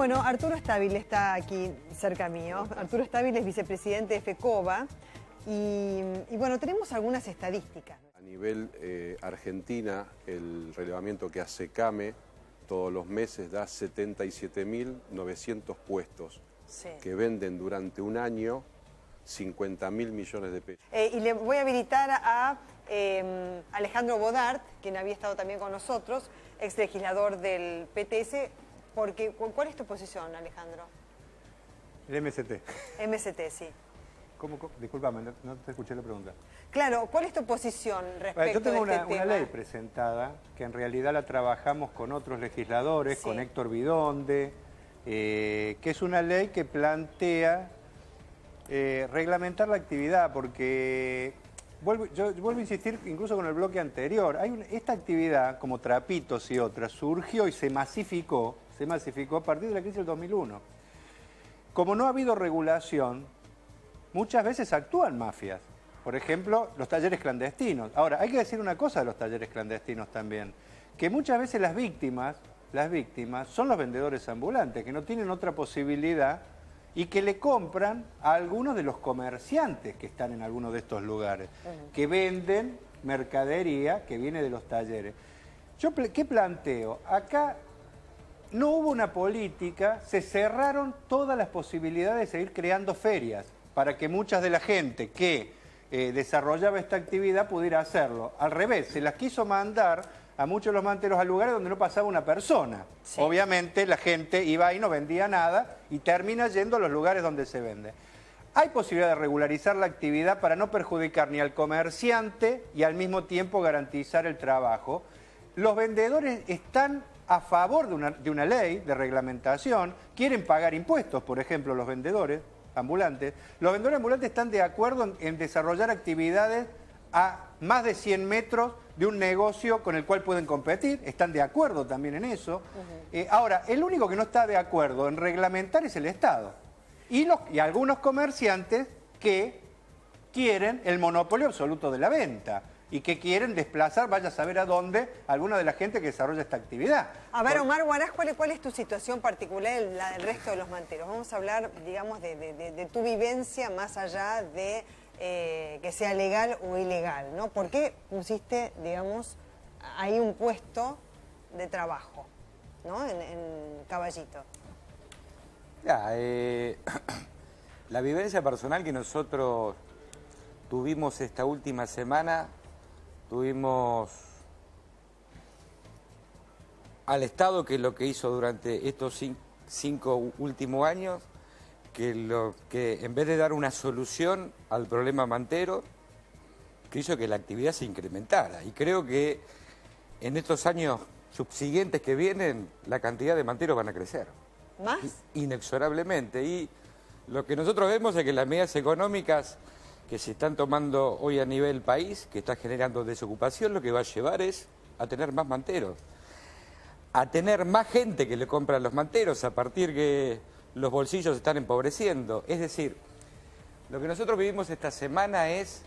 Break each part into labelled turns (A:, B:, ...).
A: Bueno, Arturo Stabile está aquí cerca mío. Arturo Stabile es vicepresidente de FECOBA y bueno, tenemos algunas estadísticas.
B: A nivel Argentina, el relevamiento que hace CAME todos los meses da 77.900 puestos que venden durante un año 50.000 millones de pesos.
A: Y le voy a habilitar a Alejandro Bodart, quien había estado también con nosotros, ex legislador del PTS, porque ¿cuál es tu posición, Alejandro?
C: El MST.
A: MST, sí.
C: ¿Cómo? Discúlpame, no te escuché la pregunta.
A: Claro, ¿cuál es tu posición respecto
C: Yo tengo
A: de este tema?
C: una ley presentada, que en realidad la trabajamos con otros legisladores,
A: Sí.
C: con Héctor Bidonde, que es una ley que plantea reglamentar la actividad, porque yo vuelvo a insistir, incluso con el bloque anterior, esta actividad, como Trapitos y otras, surgió y se masificó a partir de la crisis del 2001. Como no ha habido regulación, muchas veces actúan mafias. Por ejemplo, los talleres clandestinos. Ahora, hay que decir una cosa de los talleres clandestinos también, que muchas veces las víctimas son los vendedores ambulantes, que no tienen otra posibilidad y que le compran a algunos de los comerciantes que están en algunos de estos lugares, que venden mercadería que viene de los talleres. ¿Qué planteo? Acá no hubo una política, se cerraron todas las posibilidades de seguir creando ferias para que muchas de la gente que desarrollaba esta actividad pudiera hacerlo. Al revés, se las quiso mandar a muchos de los manteros a lugares donde no pasaba una persona. Sí. Obviamente la gente iba ahí, no vendía nada y termina yendo a los lugares donde se vende. Hay posibilidad de regularizar la actividad para no perjudicar ni al comerciante y al mismo tiempo garantizar el trabajo. Los vendedores están a favor de una ley de reglamentación, quieren pagar impuestos, por ejemplo, los vendedores ambulantes. Los vendedores ambulantes están de acuerdo en desarrollar actividades a más de 100 metros de un negocio con el cual pueden competir, están de acuerdo también en eso. Ahora, el único que no está de acuerdo en reglamentar es el Estado. Y algunos comerciantes que quieren el monopolio absoluto de la venta y que quieren desplazar, vaya a saber a dónde, alguna de la gente que desarrolla esta actividad.
A: A ver, Omar Huaraz, ¿cuál es tu situación particular, la del resto de los manteros? Vamos a hablar, digamos, de tu vivencia más allá de que sea legal o ilegal, ¿no? ¿Por qué pusiste, digamos, ahí un puesto de trabajo, ¿no? En Caballito.
D: Ya, la vivencia personal que nosotros tuvimos esta última semana, tuvimos al Estado, que es lo que hizo durante estos 5 últimos años, que en vez de dar una solución al problema mantero, que hizo que la actividad se incrementara. Y creo que en estos años subsiguientes que vienen, la cantidad de manteros van a crecer.
A: ¿Más?
D: Inexorablemente. Y lo que nosotros vemos es que las medidas económicas que se están tomando hoy a nivel país, que está generando desocupación, lo que va a llevar es a tener más manteros, a tener más gente que le compra a los manteros, a partir que los bolsillos se están empobreciendo. Es decir, lo que nosotros vivimos esta semana es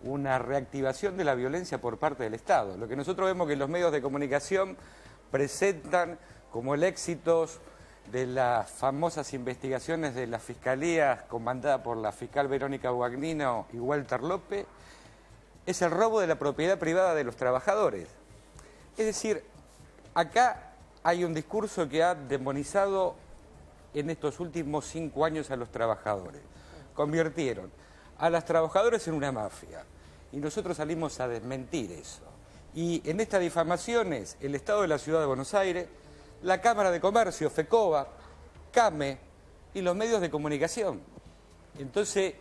D: una reactivación de la violencia por parte del Estado. Lo que nosotros vemos que los medios de comunicación presentan como el éxito de las famosas investigaciones de las fiscalías comandadas por la fiscal Verónica Guagnino y Walter López, es el robo de la propiedad privada de los trabajadores. Es decir, acá hay un discurso que ha demonizado en estos últimos 5 años a los trabajadores. Convirtieron a los trabajadores en una mafia y nosotros salimos a desmentir eso. Y en estas difamaciones, el Estado de la Ciudad de Buenos Aires, la Cámara de Comercio, FECOBA, CAME y los medios de comunicación. Entonces,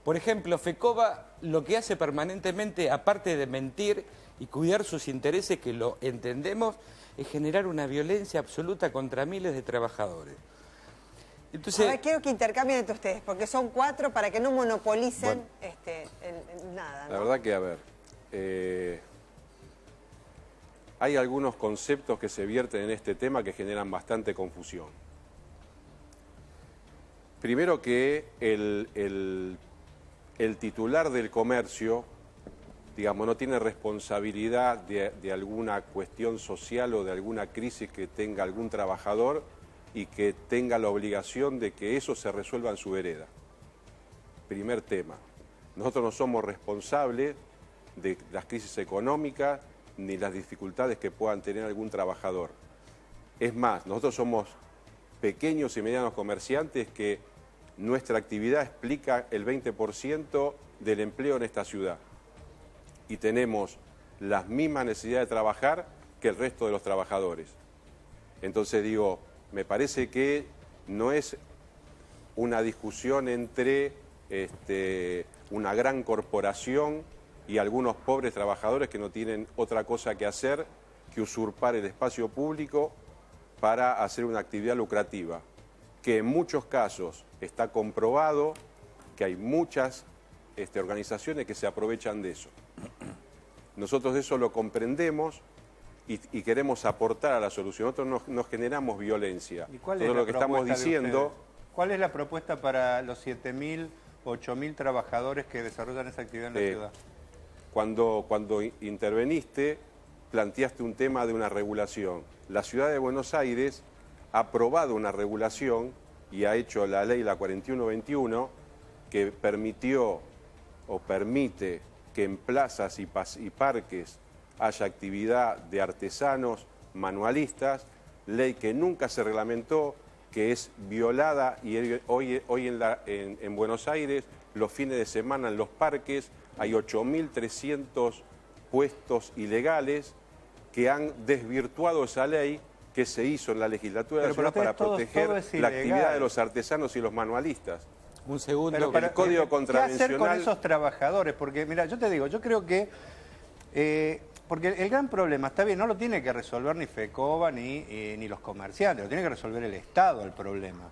D: por ejemplo, FECOBA lo que hace permanentemente, aparte de mentir y cuidar sus intereses, que lo entendemos, es generar una violencia absoluta contra miles de trabajadores. Entonces,
A: ahora quiero que intercambien entre ustedes, porque son 4 para que no monopolicen nada, ¿no?
B: La verdad que, a ver, hay algunos conceptos que se vierten en este tema que generan bastante confusión. Primero que el titular del comercio, digamos, no tiene responsabilidad de alguna cuestión social o de alguna crisis que tenga algún trabajador y que tenga la obligación de que eso se resuelva en su vereda. Primer tema. Nosotros no somos responsables de las crisis económicas ni las dificultades que puedan tener algún trabajador. Es más, nosotros somos pequeños y medianos comerciantes que nuestra actividad explica el 20% del empleo en esta ciudad. Y tenemos las mismas necesidades de trabajar que el resto de los trabajadores. Entonces digo, me parece que no es una discusión entre una gran corporación y algunos pobres trabajadores que no tienen otra cosa que hacer que usurpar el espacio público para hacer una actividad lucrativa, que en muchos casos está comprobado que hay muchas organizaciones que se aprovechan de eso. Nosotros eso lo comprendemos y queremos aportar a la solución. Nosotros no generamos violencia.
C: ¿Y cuál
B: es lo que estamos diciendo?
C: ¿Cuál es la propuesta para los 7.000, 8.000 trabajadores que desarrollan esa actividad en la ciudad?
B: Cuando interveniste, planteaste un tema de una regulación. La Ciudad de Buenos Aires ha aprobado una regulación y ha hecho la ley, la 4121, que permitió o permite que en plazas y parques haya actividad de artesanos, manualistas, ley que nunca se reglamentó, que es violada y hoy en Buenos Aires, los fines de semana en los parques, hay 8.300 puestos ilegales que han desvirtuado esa ley que se hizo en la legislatura de la ciudad para proteger la actividad de los artesanos y los manualistas.
D: Un segundo.
C: Pero
B: el código contravencional...
C: ¿Qué hacer con esos trabajadores? Porque, mira, yo te digo, yo creo que... porque el gran problema, está bien, no lo tiene que resolver ni FECOBA ni los comerciantes, lo tiene que resolver el Estado el problema,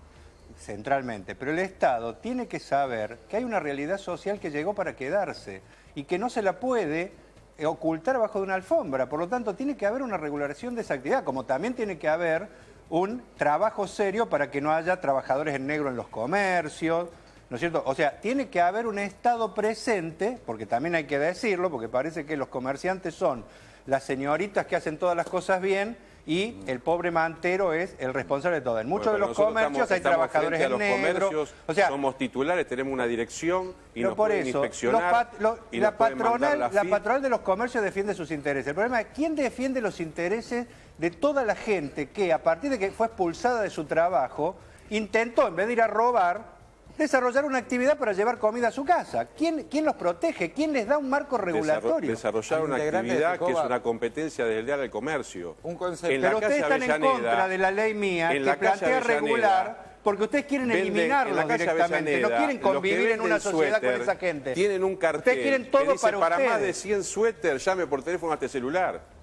C: centralmente. Pero el Estado tiene que saber que hay una realidad social que llegó para quedarse y que no se la puede ocultar bajo de una alfombra. Por lo tanto, tiene que haber una regulación de esa actividad, como también tiene que haber un trabajo serio para que no haya trabajadores en negro en los comercios, ¿no es cierto? O sea, tiene que haber un Estado presente, porque también hay que decirlo, porque parece que los comerciantes son las señoritas que hacen todas las cosas bien y el pobre mantero es el responsable de todo. En muchos de los comercios hay trabajadores en negro.
B: O sea, somos titulares, tenemos una dirección y nos pueden inspeccionar.
C: La patronal de los comercios defiende sus intereses. El problema es quién defiende los intereses de toda la gente que, a partir de que fue expulsada de su trabajo, intentó, en vez de ir a robar, desarrollar una actividad para llevar comida a su casa. ¿Quién los protege? ¿Quién les da un marco regulatorio?
B: Desarrollar una actividad que es una competencia desleal al comercio.
D: Un concepto.
C: Pero ustedes están en contra de la ley mía que plantea regular, porque ustedes quieren eliminarlos directamente, no quieren convivir en una sociedad con esa gente.
B: Tienen un cartel
C: ustedes quieren todo
B: que dice,
C: para
B: más de 100 suéteres, llame por teléfono a este celular.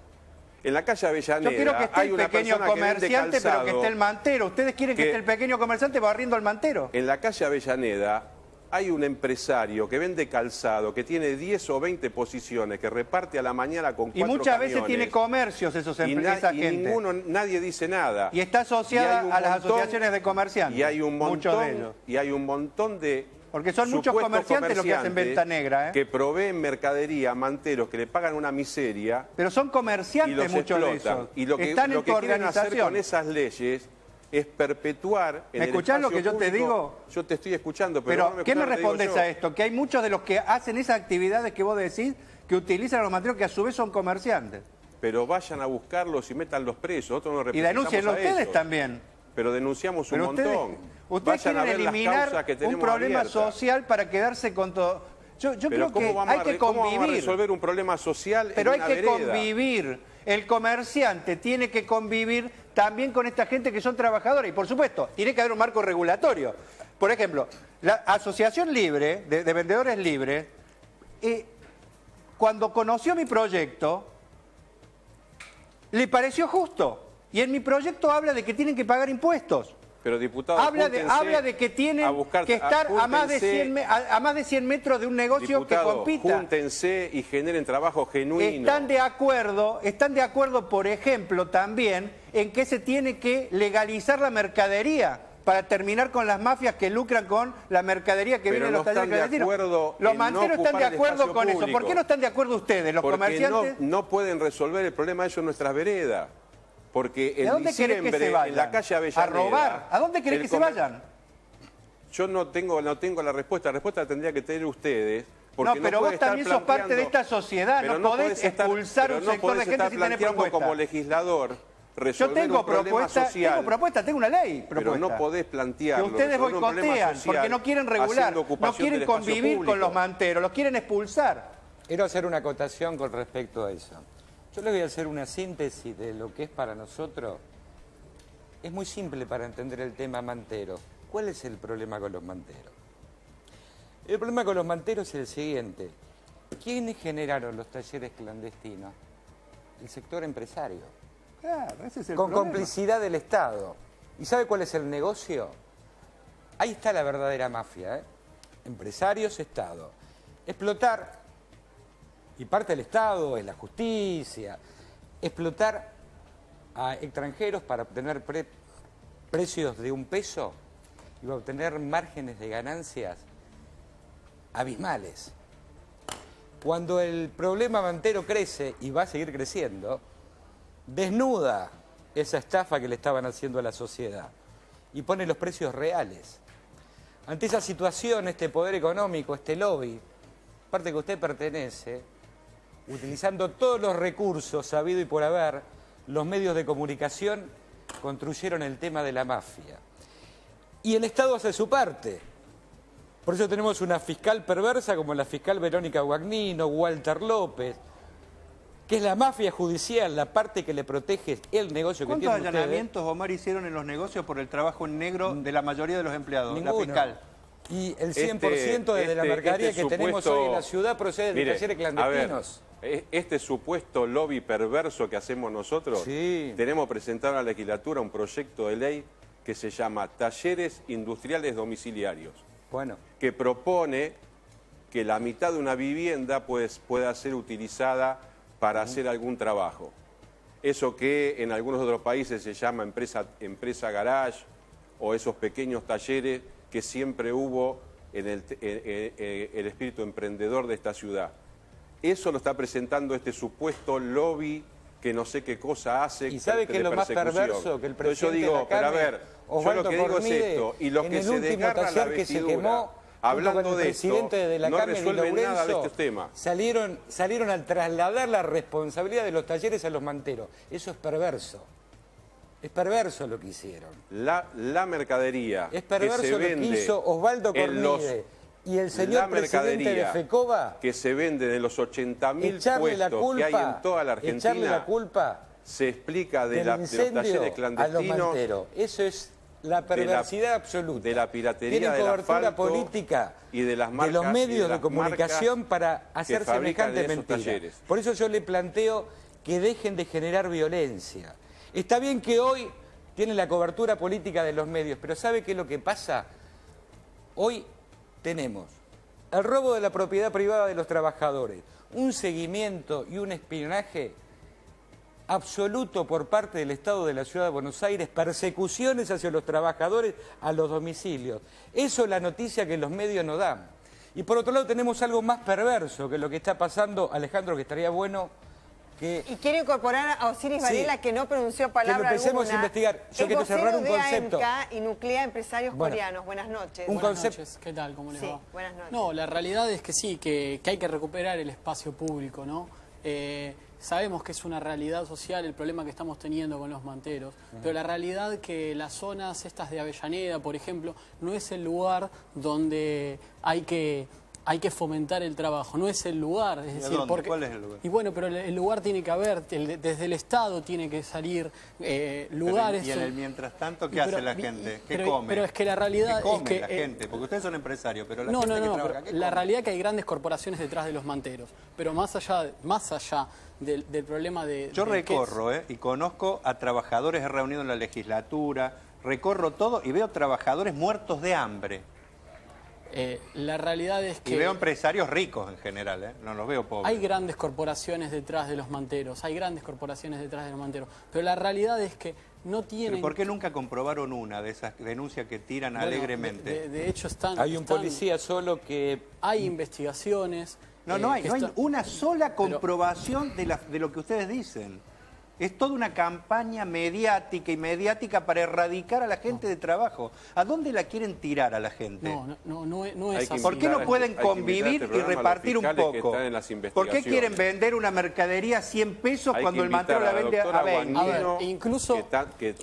B: En la calle Avellaneda
C: yo quiero que esté el pequeño comerciante, pero que esté el mantero. ¿Ustedes quieren que esté el pequeño comerciante barriendo al mantero?
B: En la calle Avellaneda hay un empresario que vende calzado, que tiene 10 o 20 posiciones, que reparte a la mañana con 4
C: camiones. Y muchas
B: camiones,
C: veces tiene comercios esa gente.
B: Nadie dice nada.
C: Y está asociada a las asociaciones de comerciantes.
B: Y hay un montón de
C: porque son muchos comerciantes los que hacen venta negra,
B: que proveen mercadería a manteros que le pagan una miseria.
C: Pero son comerciantes muchos de esos.
B: Y lo que quieren hacer con esas leyes es perpetuar en el espacio público. ¿Me escuchás lo que yo te digo? Yo te estoy escuchando, pero
C: ¿qué me respondes a esto? Que hay muchos de los que hacen esas actividades que vos decís que utilizan a los manteros que a su vez son comerciantes.
B: Pero vayan a buscarlos y métanlos presos. Nosotros no
C: y denúncienlo ustedes también.
B: Pero denunciamos un montón.
C: Ustedes quieren eliminar un problema social para quedarse con todo. Yo creo que hay que convivir. ¿Cómo vamos a resolver un problema social en una vereda? Pero hay que convivir. El comerciante tiene que convivir también con esta gente que son trabajadores. Y por supuesto, tiene que haber un marco regulatorio. Por ejemplo, la Asociación Libre, de Vendedores Libres, cuando conoció mi proyecto, le pareció justo. Y en mi proyecto habla de que tienen que pagar impuestos.
B: Pero diputado,
C: habla de que tienen que estar a más de 100 metros de un negocio que compita.
B: Júntense y generen trabajo genuino.
C: Están de acuerdo, por ejemplo, también en que se tiene que legalizar la mercadería para terminar con las mafias que lucran con la mercadería que viene de los talleres clandestinos. Los manteros están de acuerdo con eso. ¿Por qué no están de acuerdo ustedes, los comerciantes?
B: No pueden resolver el problema de ellos en nuestras veredas. Porque
C: ¿Y a dónde querés que se vayan?
B: en la calle Avellaneda...
C: ¿A robar? ¿A dónde querés que se vayan?
B: Yo no tengo la respuesta la tendría que tener ustedes.
C: No, pero vos también sos parte de esta sociedad, no podés expulsar un sector de gente sin tener propuesta.
B: Como legislador resolver un problema social.
C: Tengo propuesta, tengo una ley propuesta.
B: Pero no podés plantearlo.
C: Que ustedes boicotean, porque no quieren regular, no quieren convivir con los manteros, los quieren expulsar.
D: Quiero hacer una acotación con respecto a eso. Yo les voy a hacer una síntesis de lo que es para nosotros. Es muy simple para entender el tema mantero. ¿Cuál es el problema con los manteros? El problema con los manteros es el siguiente. ¿Quiénes generaron los talleres clandestinos? El sector empresario.
C: Claro, ese es el
D: con
C: problema.
D: complicidad del Estado. ¿Y sabe cuál es el negocio? Ahí está la verdadera mafia, ¿eh? Empresarios, Estado. Explotar, y parte del Estado es la justicia, explotar a extranjeros para obtener precios de $1 y va a obtener márgenes de ganancias abismales. Cuando el problema mantero crece y va a seguir creciendo, desnuda esa estafa que le estaban haciendo a la sociedad y pone los precios reales. Ante esa situación, este poder económico, este lobby, parte que usted pertenece, utilizando todos los recursos sabido y por haber, los medios de comunicación construyeron el tema de la mafia. Y el Estado hace su parte. Por eso tenemos una fiscal perversa como la fiscal Verónica Guagnino, Walter López, que es la mafia judicial, la parte que le protege el negocio que tienen ustedes.
C: ¿Cuántos allanamientos, Omar, hicieron en los negocios por el trabajo en negro de la mayoría de los empleados?
D: Ninguno.
C: La fiscal.
D: Y el 100% de la mercadería que tenemos hoy en la ciudad procede de talleres clandestinos.
B: A ver, este supuesto lobby perverso que hacemos nosotros, tenemos presentado a la legislatura un proyecto de ley que se llama Talleres Industriales Domiciliarios.
D: Bueno.
B: Que propone que la mitad de una vivienda pueda ser utilizada para hacer algún trabajo. Eso que en algunos otros países se llama empresa garage o esos pequeños talleres que siempre hubo en el espíritu emprendedor de esta ciudad. Eso lo está presentando este supuesto lobby que no sé qué cosa hace.
D: ¿Y sabe qué es lo más perverso? Que el presidente
B: yo digo,
D: de la Carne,
B: pero a ver, yo lo que digo es esto, y los que se desgarran la vestidura, hablando de esto, no resuelven nada de estos temas.
D: Salieron a trasladar la responsabilidad de los talleres a los manteros. Eso es perverso. Es perverso lo que hicieron.
B: La mercadería
D: es perverso
B: que se vende
D: lo que hizo Osvaldo Cornide y el señor presidente de FECOBA,
B: que se venden en los 80.000 puestos que hay en toda la Argentina,
D: echarle la culpa
B: se explica de los talleres clandestinos.
D: Eso es la perversidad absoluta.
B: De la piratería,
D: tienen cobertura política
B: y de las marcas,
D: de los medios de comunicación para hacer semejante mentira. Por eso yo le planteo que dejen de generar violencia. Está bien que hoy tienen la cobertura política de los medios, pero ¿sabe qué es lo que pasa? Hoy tenemos el robo de la propiedad privada de los trabajadores, un seguimiento y un espionaje absoluto por parte del Estado de la Ciudad de Buenos Aires, persecuciones hacia los trabajadores a los domicilios. Eso es la noticia que los medios nos dan. Y por otro lado tenemos algo más perverso que lo que está pasando, Alejandro, que estaría bueno que...
A: Y quiero incorporar a Osiris Varela, que no pronunció palabra alguna.
D: Que empecemos a investigar. Yo quiero cerrar un concepto.
A: AMK y nuclea empresarios coreanos. Buenas noches.
E: Buenas noches. ¿Qué tal? ¿Cómo les va?
A: Buenas noches.
E: No, la realidad es que sí, que hay que recuperar el espacio público, ¿no? Sabemos que es una realidad social el problema que estamos teniendo con los manteros, pero la realidad que las zonas estas de Avellaneda, por ejemplo, no es el lugar donde hay que fomentar el trabajo, no es el lugar. Es decir,
C: ¿cuál es el lugar?
E: Y bueno, pero el lugar tiene que haber, desde el Estado tiene que salir lugares.
C: Y en el mientras tanto, ¿qué hace la gente? ¿Qué come?
E: Pero es que la realidad
C: ¿Qué come
E: es que...
C: la gente? Porque ustedes son empresarios, pero la
E: no,
C: gente
E: no,
C: que
E: no,
C: trabaja, ¿qué
E: la
C: come?
E: realidad es que hay grandes corporaciones detrás de los manteros, pero más allá del problema de...
C: Yo recorro y conozco a trabajadores, he reunido en la legislatura, recorro todo y veo trabajadores muertos de hambre.
E: La realidad es que...
C: Y veo empresarios ricos en general, no los veo pobres.
E: Hay grandes corporaciones detrás de los manteros, pero la realidad es que no tienen...
C: ¿Pero por qué nunca comprobaron una de esas denuncias que tiran alegremente?
E: De hecho
D: Hay un policía solo que...
E: Hay investigaciones...
C: No hay una sola comprobación de lo que ustedes dicen. Es toda una campaña mediática para erradicar a la gente de trabajo. ¿A dónde la quieren tirar a la gente?
E: No es así.
C: ¿Por qué no pueden convivir y repartir un poco? ¿Por qué quieren vender una mercadería a 100 pesos cuando el mantero la vende a 20?
E: A ver, incluso...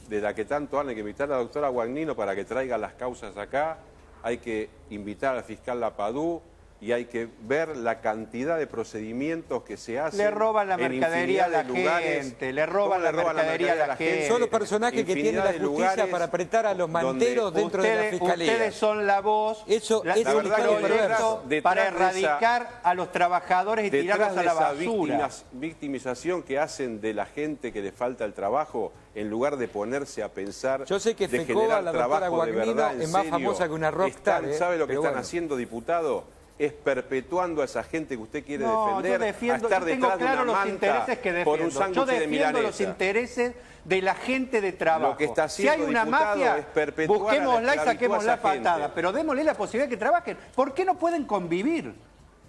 B: de la que tanto hablan, hay que invitar a la doctora Guagnino para que traiga las causas acá, hay que invitar al fiscal Lapadú, y hay que ver la cantidad de procedimientos que se hacen.
C: Le roban la mercadería a la gente, le roban la mercadería a la gente.
D: Son los personajes que tiene la justicia para apretar a los manteros dentro de la fiscalía.
C: Ustedes son la voz,
D: la
C: verdad para erradicar a los trabajadores y tirarlos a la basura.
B: Victimización que hacen de la gente que le falta el trabajo, en lugar de ponerse a pensar.
D: Yo sé que
B: Fecoba, la doctora Guagnino,
D: es más famosa que una rockstar.
B: ¿Sabe lo que están haciendo, diputado? Es perpetuando a esa gente que usted quiere defender,
C: yo defiendo, yo tengo claro los intereses que defiendo. Yo defiendo los intereses de la gente de trabajo.
B: Lo que está
C: si hay una mafia, busquémosla y saquémosla patada, pero démosle la posibilidad de que trabajen. ¿Por qué no pueden convivir?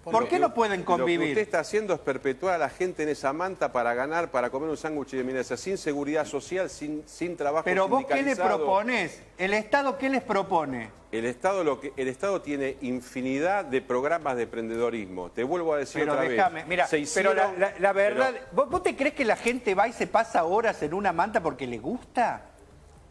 C: ¿Por qué no pueden convivir?
B: Lo que usted está haciendo es perpetuar a la gente en esa manta para ganar, para comer un sándwich de milanesa, sin seguridad social, sin trabajo
C: sindicalizado. Pero vos, ¿qué le proponés? ¿El Estado qué les propone?
B: El Estado tiene infinidad de programas de emprendedorismo. Te vuelvo a decir otra vez.
C: Mira, pero la verdad, ¿vos te crees que la gente va y se pasa horas en una manta porque le gusta?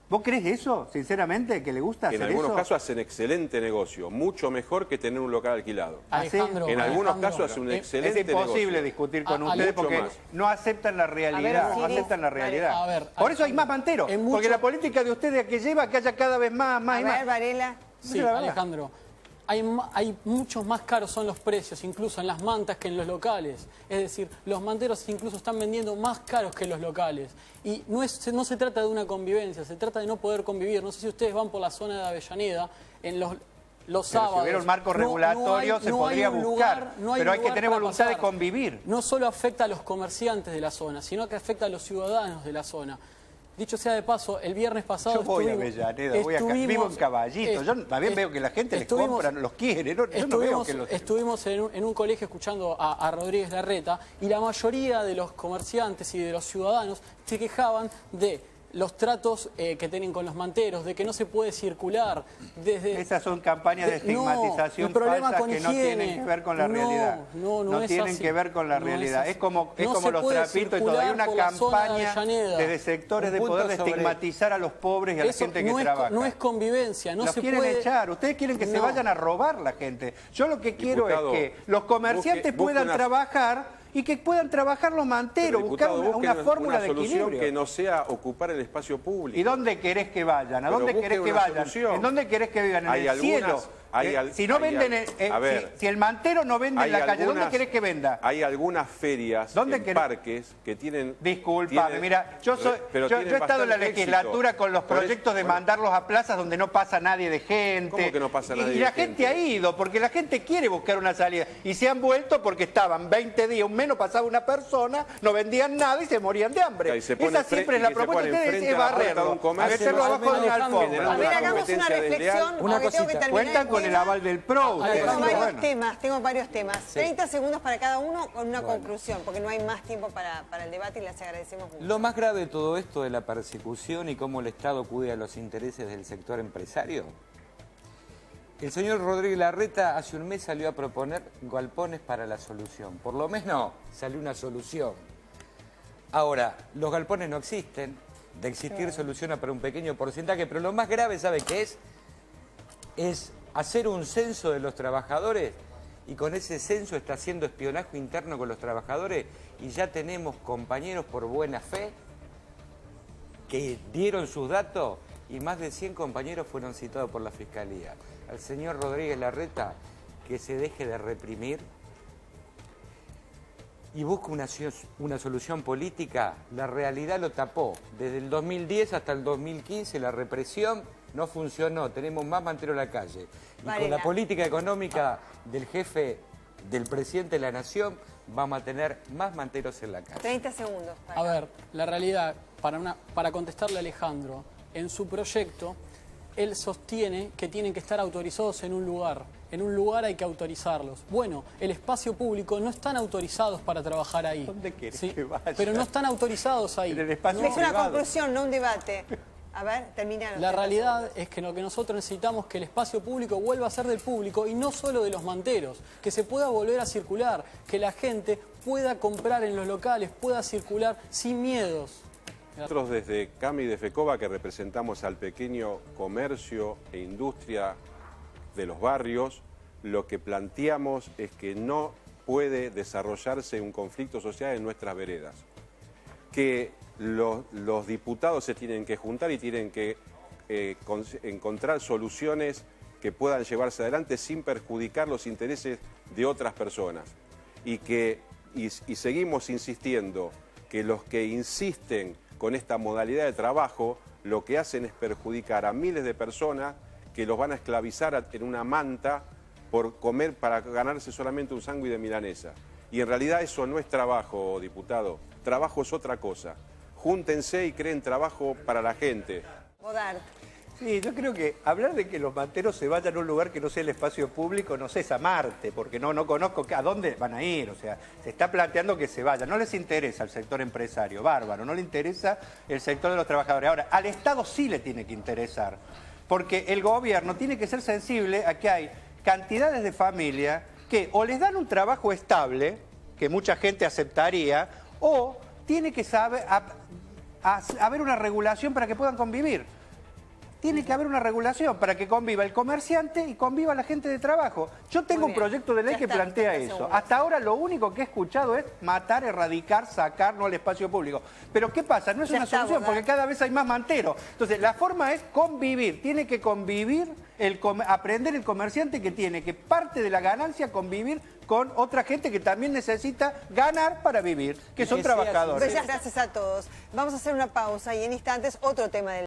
C: ¿Vos crees eso, sinceramente, que le gusta hacer eso?
B: En algunos casos hacen excelente negocio, mucho mejor que tener un local alquilado. En algunos casos hacen un excelente negocio.
C: Es imposible discutir con ustedes porque no aceptan la realidad, no aceptan la realidad. Por eso hay más manteros, porque la política de ustedes que lleva que haya cada vez más y más.
A: Varela.
E: Sí, Alejandro. Hay muchos más caros son los precios, incluso en las mantas que en los locales. Es decir, los manteros incluso están vendiendo más caros que los locales. Y no se trata de una convivencia, se trata de no poder convivir. No sé si ustedes van por la zona de Avellaneda, en los sábados.
C: Si hubiera un marco regulatorio se podría buscar, pero hay que tener voluntad de convivir.
E: No solo afecta a los comerciantes de la zona, sino que afecta a los ciudadanos de la zona. Dicho sea de paso, el viernes pasado
C: yo voy a Avellaneda, vivo en Caballito. Yo también veo que la gente les compra, los quiere.
E: Estuvimos en un colegio escuchando a Rodríguez Larreta y la mayoría de los comerciantes y de los ciudadanos se quejaban de los tratos que tienen con los manteros, de que no se puede circular.
C: Esas son campañas de estigmatización falsas que no tienen que ver con la realidad. No tienen que ver con la realidad. Es como los trapitos y todo. Hay una campaña desde sectores de poder de estigmatizar a los pobres y a la gente que trabaja.
E: No es convivencia, no se puede...
C: Los quieren echar. Ustedes quieren que se vayan a robar la gente. Yo lo que quiero es que los comerciantes puedan trabajar y que puedan trabajar los manteros, buscar una fórmula de equilibrio.
B: Que no sea ocupar el espacio público.
C: ¿Y dónde querés que vayan? ¿A dónde querés que vayan? ¿En dónde querés que vivan? ¿En el cielo? Si no venden, si el mantero no vende en la calle, ¿dónde querés que venda?
B: Hay algunas ferias en parques que tienen...
C: Disculpame, mira, yo he estado en la legislatura con los proyectos de mandarlos a plazas donde no pasa nadie de gente.
B: ¿Cómo que no pasa nadie de gente?
C: Y la gente ha ido, porque la gente quiere buscar una salida. Y se han vuelto porque estaban 20 días, un mes, no pasaba una persona, no vendían nada y se morían de hambre. Esa siempre es la propuesta de ustedes, es barrerlo, meterlo abajo de una alfombra.
A: A ver, hagamos una reflexión, porque tengo que terminar.
C: Cuentan con el aval del PRO.
A: Tengo varios temas. 30 segundos para cada uno con una conclusión, porque no hay más tiempo para el debate y les agradecemos mucho.
D: Lo más grave de todo esto de la persecución y cómo el Estado cuida los intereses del sector empresario. El señor Rodríguez Larreta hace un mes salió a proponer galpones para la solución. Por lo menos salió una solución. Ahora, los galpones no existen. De existir soluciona para un pequeño porcentaje, pero lo más grave, ¿sabe qué es? Es hacer un censo de los trabajadores y con ese censo está haciendo espionaje interno con los trabajadores y ya tenemos compañeros por buena fe que dieron sus datos y más de 100 compañeros fueron citados por la Fiscalía. Al señor Rodríguez Larreta que se deje de reprimir y busque una solución política. La realidad lo tapó. Desde el 2010 hasta el 2015 la represión no funcionó, tenemos más manteros en la calle. Y con la política económica del jefe, del presidente de la Nación, vamos a tener más manteros en la calle.
A: 30 segundos.
E: A ver, la realidad, para contestarle a Alejandro, en su proyecto, él sostiene que tienen que estar autorizados en un lugar. en un lugar hay que autorizarlos. Bueno, el espacio público no están autorizados para trabajar ahí.
C: ¿Dónde querés que vaya?
E: Pero no están autorizados ahí.
C: En el espacio
A: Es una
C: privado.
A: conclusión, no un debate. A ver, termina.
E: La realidad es que lo que nosotros necesitamos es que el espacio público vuelva a ser del público y no solo de los manteros, que se pueda volver a circular, que la gente pueda comprar en los locales, pueda circular sin miedos.
B: Nosotros desde CAMI de FECOBA, que representamos al pequeño comercio e industria de los barrios, lo que planteamos es que no puede desarrollarse un conflicto social en nuestras veredas, que los diputados se tienen que juntar y tienen que encontrar soluciones que puedan llevarse adelante sin perjudicar los intereses de otras personas. Y seguimos insistiendo que los que insisten con esta modalidad de trabajo lo que hacen es perjudicar a miles de personas que los van a esclavizar en una manta por comer para ganarse solamente un sándwich de milanesa. Y en realidad eso no es trabajo, diputado. Trabajo es otra cosa. Júntense y creen trabajo para la gente.
A: Bodart.
C: Sí, yo creo que hablar de que los manteros se vayan a un lugar que no sea el espacio público, no sé, es a Marte, porque no conozco a dónde van a ir. O sea, se está planteando que se vayan. No les interesa al sector empresario, bárbaro, no le interesa el sector de los trabajadores. Ahora, al Estado sí le tiene que interesar, porque el gobierno tiene que ser sensible a que hay cantidades de familias que o les dan un trabajo estable, que mucha gente aceptaría, o tiene que saber haber una regulación para que puedan convivir. Tiene que haber una regulación para que conviva el comerciante y conviva la gente de trabajo. Yo tengo un proyecto de ley que plantea eso. Hasta ahora lo único que he escuchado es matar, erradicar, sacar, no al espacio público. Pero ¿qué pasa? No es una solución porque cada vez hay más manteros. Entonces la forma es convivir. Tiene que convivir, aprender el comerciante que tiene que parte de la ganancia convivir con otra gente que también necesita ganar para vivir, que son trabajadores.
A: Muchas gracias a todos. Vamos a hacer una pausa y en instantes otro tema del